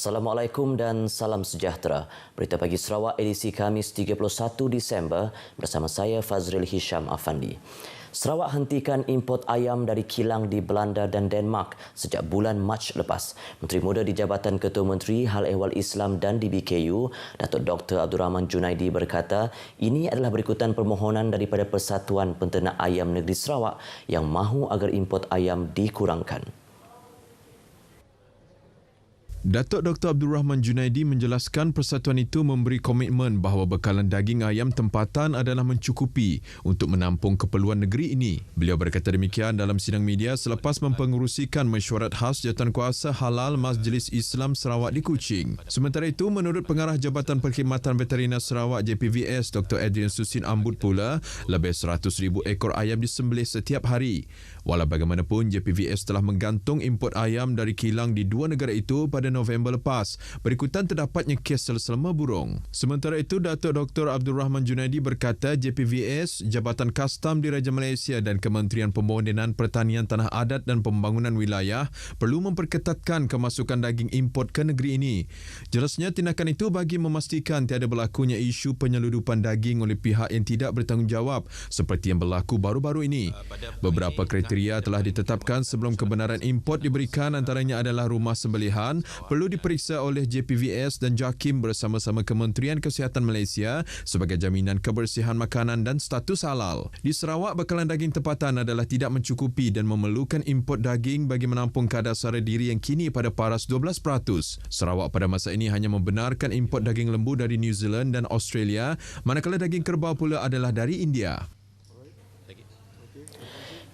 Assalamualaikum dan salam sejahtera. Berita Pagi Sarawak edisi Khamis 31 Disember bersama saya Fazril Hisham Afandi. Sarawak hentikan import ayam dari kilang di Belanda dan Denmark sejak bulan Mac lepas. Menteri Muda di Jabatan Ketua Menteri Hal Ehwal Islam dan DBKU, Datuk Dr. Abdul Rahman Junaidi berkata, ini adalah berikutan permohonan daripada Persatuan Penternak Ayam Negeri Sarawak yang mahu agar import ayam dikurangkan. Datuk Dr. Abdul Rahman Junaidi menjelaskan persatuan itu memberi komitmen bahawa bekalan daging ayam tempatan adalah mencukupi untuk menampung keperluan negeri ini. Beliau berkata demikian dalam sidang media selepas mempengerusikan mesyuarat khas Jawatankuasa Halal Majlis Islam Sarawak di Kuching. Sementara itu, menurut Pengarah Jabatan Perkhidmatan Veteriner Sarawak JPVS Dr. Adrian Susin Ambut pula, lebih 100,000 ekor ayam disembelih setiap hari. Walau bagaimanapun, JPVS telah menggantung import ayam dari kilang di dua negara itu pada November lepas, berikutan terdapatnya kes selesema burung. Sementara itu, Datuk Dr. Abdul Rahman Junaidi berkata JPVS, Jabatan Kastam Diraja Malaysia dan Kementerian Pembangunan Pertanian Tanah Adat dan Pembangunan Wilayah perlu memperketatkan kemasukan daging import ke negeri ini. Jelasnya, tindakan itu bagi memastikan tiada berlakunya isu penyeludupan daging oleh pihak yang tidak bertanggungjawab seperti yang berlaku baru-baru ini. Beberapa kriteria telah ditetapkan sebelum kebenaran import diberikan, antaranya adalah rumah sembelihan perlu diperiksa oleh JPVS dan JAKIM bersama-sama Kementerian Kesihatan Malaysia sebagai jaminan kebersihan makanan dan status halal. Di Sarawak, bekalan daging tempatan adalah tidak mencukupi dan memerlukan import daging bagi menampung kadar sara diri yang kini pada paras 12%. Sarawak pada masa ini hanya membenarkan import daging lembu dari New Zealand dan Australia, manakala daging kerbau pula adalah dari India.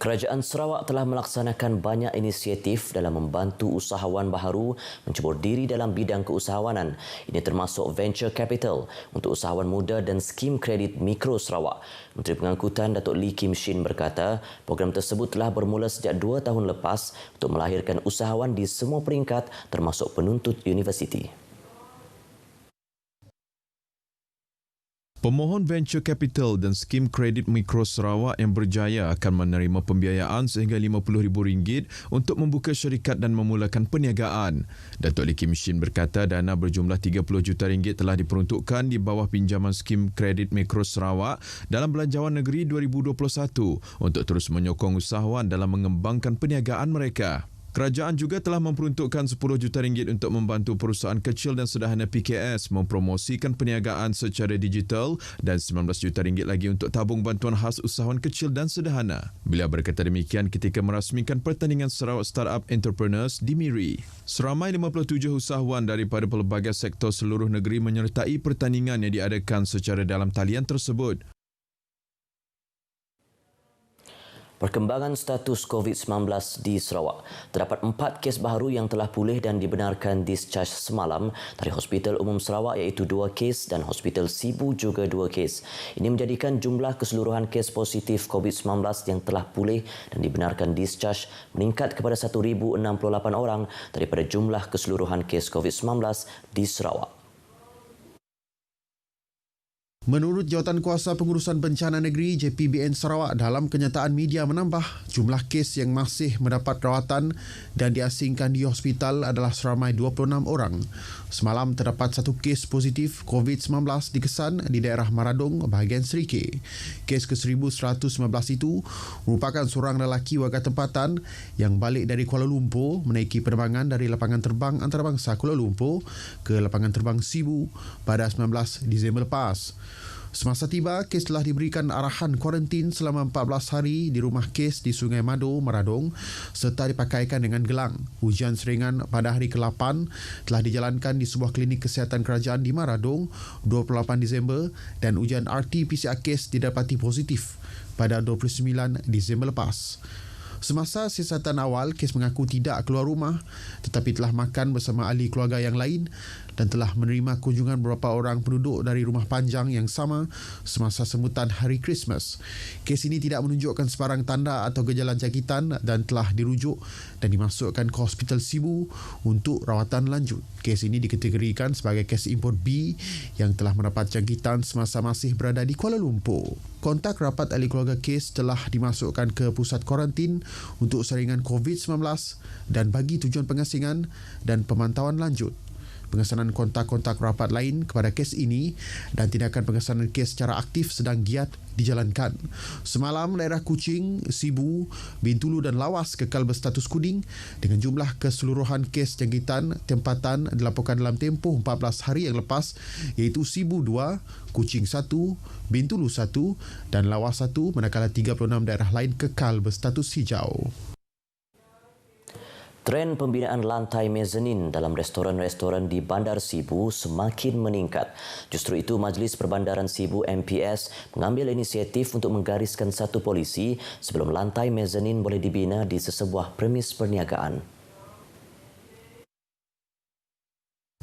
Kerajaan Sarawak telah melaksanakan banyak inisiatif dalam membantu usahawan baharu mencebur diri dalam bidang keusahawanan. Ini termasuk venture capital untuk usahawan muda dan skim kredit mikro Sarawak. Menteri Pengangkutan Datuk Lee Kim Shin berkata, program tersebut telah bermula sejak 2 tahun lepas untuk melahirkan usahawan di semua peringkat termasuk penuntut universiti. Pemohon venture capital dan skim kredit mikro Sarawak yang berjaya akan menerima pembiayaan sehingga RM50,000 untuk membuka syarikat dan memulakan perniagaan. Datuk Lee Kim Shin berkata dana berjumlah RM30 juta telah diperuntukkan di bawah pinjaman skim kredit mikro Sarawak dalam Belanjawan Negeri 2021 untuk terus menyokong usahawan dalam mengembangkan perniagaan mereka. Kerajaan juga telah memperuntukkan RM10 juta untuk membantu perusahaan kecil dan sederhana PKS mempromosikan perniagaan secara digital dan RM19 juta lagi untuk tabung bantuan khas usahawan kecil dan sederhana. Beliau berkata demikian ketika merasmikan pertandingan Sarawak Startup Entrepreneurs di Miri. Seramai 57 usahawan daripada pelbagai sektor seluruh negeri menyertai pertandingan yang diadakan secara dalam talian tersebut. Perkembangan status COVID-19 di Sarawak. Terdapat 4 kes baharu yang telah pulih dan dibenarkan discharge semalam dari Hospital Umum Sarawak iaitu 2 kes dan Hospital Sibu juga 2 kes. Ini menjadikan jumlah keseluruhan kes positif COVID-19 yang telah pulih dan dibenarkan discharge meningkat kepada 1,068 orang daripada jumlah keseluruhan kes COVID-19 di Sarawak. Menurut Jawatankuasa Pengurusan Bencana Negeri JPBN Sarawak, dalam kenyataan media menambah, jumlah kes yang masih mendapat rawatan dan diasingkan di hospital adalah seramai 26 orang. Semalam terdapat 1 kes positif COVID-19 dikesan di daerah Maradong, bahagian Serike. Kes ke-1115 itu merupakan seorang lelaki warga tempatan yang balik dari Kuala Lumpur menaiki penerbangan dari lapangan terbang antarabangsa Kuala Lumpur ke lapangan terbang Sibu pada 19 Disember lepas. Semasa tiba, kes telah diberikan arahan kuarantin selama 14 hari di rumah kes di Sungai Mado, Maradong serta dipakaikan dengan gelang. Ujian seringan pada hari ke-8 telah dijalankan di sebuah klinik kesihatan kerajaan di Maradong 28 Disember dan ujian RT-PCR kes didapati positif pada 29 Disember lepas. Semasa siasatan awal, kes mengaku tidak keluar rumah tetapi telah makan bersama ahli keluarga yang lain dan telah menerima kunjungan beberapa orang penduduk dari rumah panjang yang sama semasa sambutan Hari Christmas. Kes ini tidak menunjukkan sebarang tanda atau gejala jangkitan dan telah dirujuk dan dimasukkan ke Hospital Sibu untuk rawatan lanjut. Kes ini dikategorikan sebagai kes import B yang telah mendapat jangkitan semasa masih berada di Kuala Lumpur. Kontak rapat ahli keluarga kes telah dimasukkan ke pusat kuarantin untuk saringan COVID-19 dan bagi tujuan pengasingan dan pemantauan lanjut. pengesanan kontak-kontak rapat lain kepada kes ini dan tindakan pengesanan kes secara aktif sedang giat dijalankan. Semalam, daerah Kuching, Sibu, Bintulu dan Lawas kekal berstatus kuning dengan jumlah keseluruhan kes jangkitan tempatan dilaporkan dalam tempoh 14 hari yang lepas iaitu Sibu 2, Kuching 1, Bintulu 1 dan Lawas 1 manakala 36 daerah lain kekal berstatus hijau. Tren pembinaan lantai mezanin dalam restoran-restoran di Bandar Sibu semakin meningkat. Justru itu, Majlis Perbandaran Sibu MPS mengambil inisiatif untuk menggariskan satu polisi sebelum lantai mezanin boleh dibina di sesebuah premis perniagaan.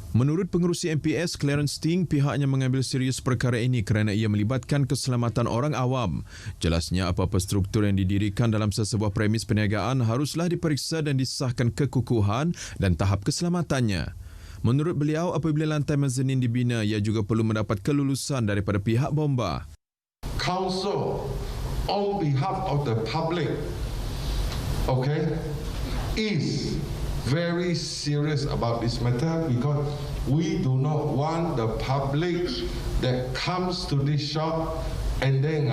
Menurut pengerusi MPS Clarence Ting, pihaknya mengambil serius perkara ini kerana ia melibatkan keselamatan orang awam. Jelasnya apa-apa struktur yang didirikan dalam sesebuah premis perniagaan haruslah diperiksa dan disahkan kekukuhan dan tahap keselamatannya. Menurut beliau, apabila lantai mezanin dibina, ia juga perlu mendapat kelulusan daripada pihak bomba. Council, on behalf of the public, okay, is very serious about this matter because we do not want the public that comes to this shop and then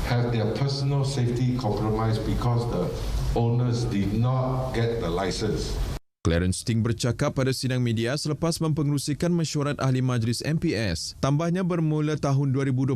have their personal safety compromised because the owners did not get the license. Clarence Ting bercakap pada sidang media selepas mempengerusikan mesyuarat ahli majlis MPS. Tambahnya, bermula tahun 2021,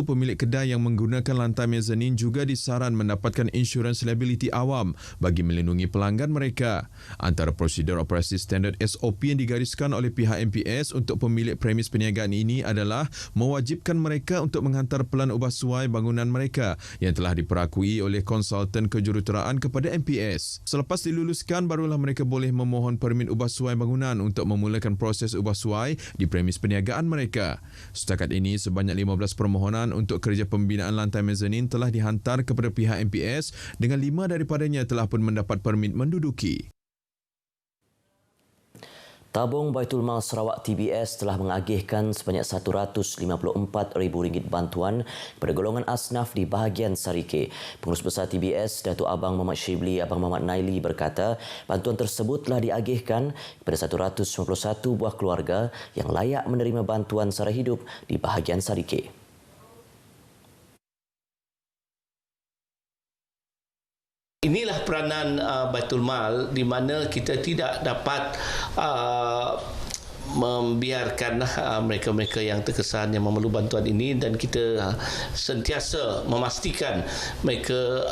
pemilik kedai yang menggunakan lantai mezanin juga disaran mendapatkan insurans liability awam bagi melindungi pelanggan mereka. Antara prosedur operasi standard SOP yang digariskan oleh pihak MPS untuk pemilik premis perniagaan ini adalah mewajibkan mereka untuk menghantar pelan ubah suai bangunan mereka yang telah diperakui oleh konsultan kejuruteraan kepada MPS. Selepas diluluskan, barulah mereka boleh memohon permit ubah suai bangunan untuk memulakan proses ubah suai di premis perniagaan mereka. Setakat ini, sebanyak 15 permohonan untuk kerja pembinaan lantai mezanin telah dihantar kepada pihak MPS dengan 5 daripadanya telah pun mendapat permit menduduki. Tabung Baitul Mal Sarawak TBS telah mengagihkan sebanyak RM154,000 bantuan kepada golongan asnaf di bahagian Sarike. Pengurus Besar TBS, Datuk Abang Muhammad Shibli Abang Muhammad Naili berkata, bantuan tersebut telah diagihkan kepada 191 buah keluarga yang layak menerima bantuan sara hidup di bahagian Sarike. Inilah peranan Baitul Mal di mana kita tidak dapat membiarkan mereka-mereka yang terkesan yang memerlukan bantuan ini, dan kita sentiasa memastikan mereka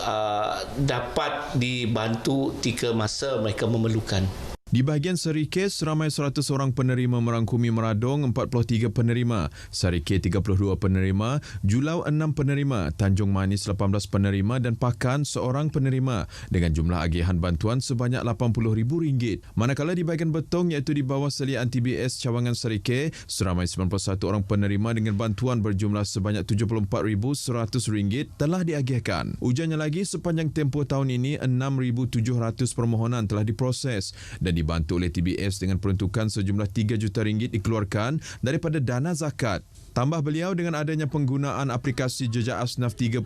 dapat dibantu jika masa mereka memerlukan. Di bahagian Sarike, seramai 100 orang penerima merangkumi Meradong 43 penerima, Sarike 32 penerima, Julau 6 penerima, Tanjung Manis 18 penerima dan Pakan seorang penerima dengan jumlah agihan bantuan sebanyak RM80,000. Manakala di bahagian Betong iaitu di bawah seliaan TBS Cawangan Sarike, seramai 91 orang penerima dengan bantuan berjumlah sebanyak RM74,100 telah diagihkan. Ujarnya lagi, sepanjang tempoh tahun ini 6,700 permohonan telah diproses dan dibantu oleh TBS dengan peruntukan sejumlah RM3 juta dikeluarkan daripada dana zakat. Tambah beliau, dengan adanya penggunaan aplikasi Jejak Asnaf 3.0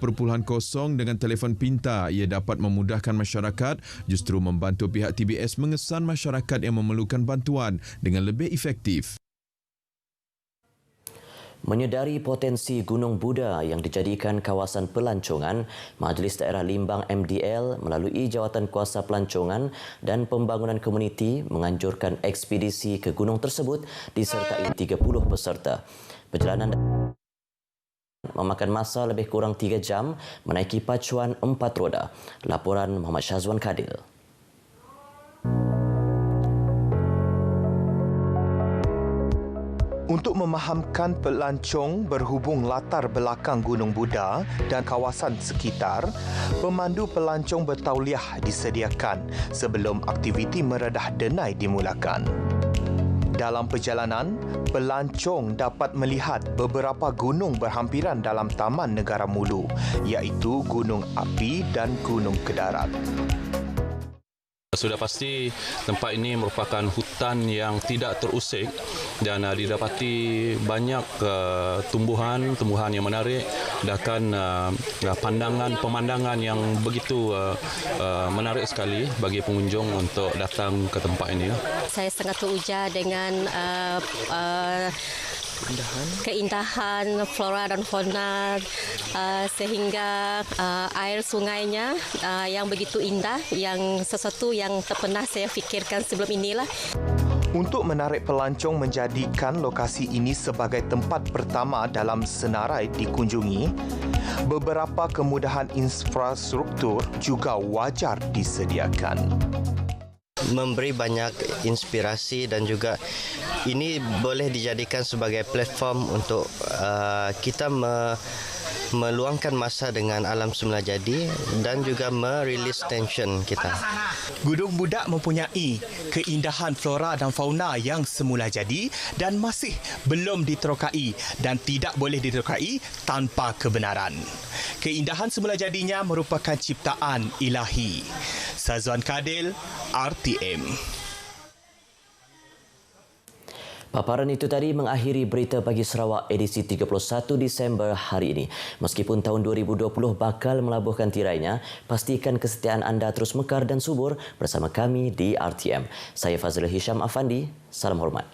dengan telefon pintar, ia dapat memudahkan masyarakat, justru membantu pihak TBS mengesan masyarakat yang memerlukan bantuan dengan lebih efektif. Menyedari potensi Gunung Buda yang dijadikan kawasan pelancongan, Majlis Daerah Limbang MDL melalui Jawatan Kuasa Pelancongan dan Pembangunan Komuniti menganjurkan ekspedisi ke gunung tersebut disertai 30 peserta. Perjalanan memakan masa lebih kurang 3 jam menaiki pacuan 4 roda. Laporan Muhammad Syazwan Kadil. Untuk memahamkan pelancong berhubung latar belakang Gunung Buda dan kawasan sekitar, pemandu pelancong bertauliah disediakan sebelum aktiviti meredah denai dimulakan. Dalam perjalanan, pelancong dapat melihat beberapa gunung berhampiran dalam Taman Negara Mulu, iaitu Gunung Api dan Gunung Kedarat. Sudah pasti tempat ini merupakan hutan yang tidak terusik dan didapati banyak tumbuhan yang menarik dan pemandangan yang begitu menarik sekali bagi pengunjung untuk datang ke tempat ini. Saya sangat teruja dengan keindahan flora dan fauna sehingga air sungainya yang begitu indah, yang sesuatu yang tak pernah saya fikirkan sebelum inilah. Untuk menarik pelancong menjadikan lokasi ini sebagai tempat pertama dalam senarai dikunjungi, beberapa kemudahan infrastruktur juga wajar disediakan. Memberi banyak inspirasi dan juga ini boleh dijadikan sebagai platform untuk kita meluangkan masa dengan alam semula jadi dan juga merilis tension kita. Gunung Budak mempunyai keindahan flora dan fauna yang semula jadi dan masih belum diterokai dan tidak boleh diterokai tanpa kebenaran. Keindahan semula jadinya merupakan ciptaan ilahi. Sazwan Kadil, RTM. Paparan itu tadi mengakhiri Berita Pagi Sarawak edisi 31 Disember hari ini. Meskipun tahun 2020 bakal melabuhkan tirainya, pastikan kesetiaan anda terus mekar dan subur bersama kami di RTM. Saya Fazril Hisham Afandi, salam hormat.